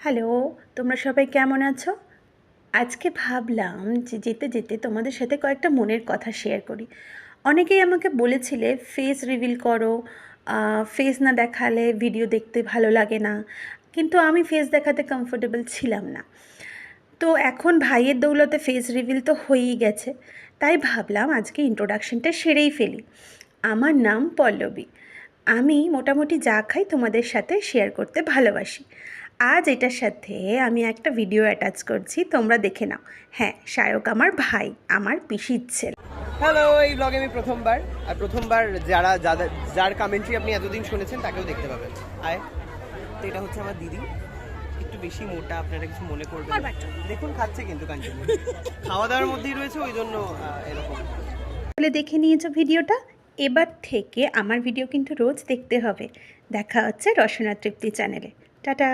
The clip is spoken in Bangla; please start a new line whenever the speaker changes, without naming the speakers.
হ্যালো, তোমরা সবাই কেমন আছো? আজকে ভাবলাম যে যেতে যেতে তোমাদের সাথে কয়েকটা মনের কথা শেয়ার করি। অনেকেই আমাকে বলেছিলে ফেস রিভিল করো, ফেস না দেখালে ভিডিও দেখতে ভালো লাগে না, কিন্তু আমি ফেস দেখাতে কমফোর্টেবল ছিলাম না। তো এখন ভাইয়ের দৌলতে ফেস রিভিল তো হয়েই গেছে, তাই ভাবলাম আজকে ইন্ট্রোডাকশনটা সেরেই ফেলি। আমার নাম পল্লবী। আমি মোটামুটি যা খাই তোমাদের সাথে শেয়ার করতে ভালোবাসি। আজ এটার সাথে আমি একটা ভিডিও অ্যাটাচ করছি, তোমরা দেখে নাও। হ্যাঁ, শায়ক আমার ভাই, আমার পিসির ছেলে।
হ্যালো, এই ব্লগে আমি প্রথমবার, আর প্রথমবার যার কমেন্ট্রি আপনি এতদিন শুনেছেন তাকেও দেখতে পাবেন। আয়, তো এটা হচ্ছে আমার দিদি, একটু বেশি মোটা, আপনারা কিছু মনে করবেন না। দেখুন খাচ্ছে কিন্তু কন্টিনিউ, খাওয়া দাওয়ার মধ্যেই রয়েছে, ওই জন্য এরকম।
বলে দেখে নিয়েছো ভিডিওটা, এবার থেকে আমার ভিডিও কিন্তু রোজ দেখতে হবে। দেখা হচ্ছে রসনা তৃপ্তি চ্যানেলে। টাটা।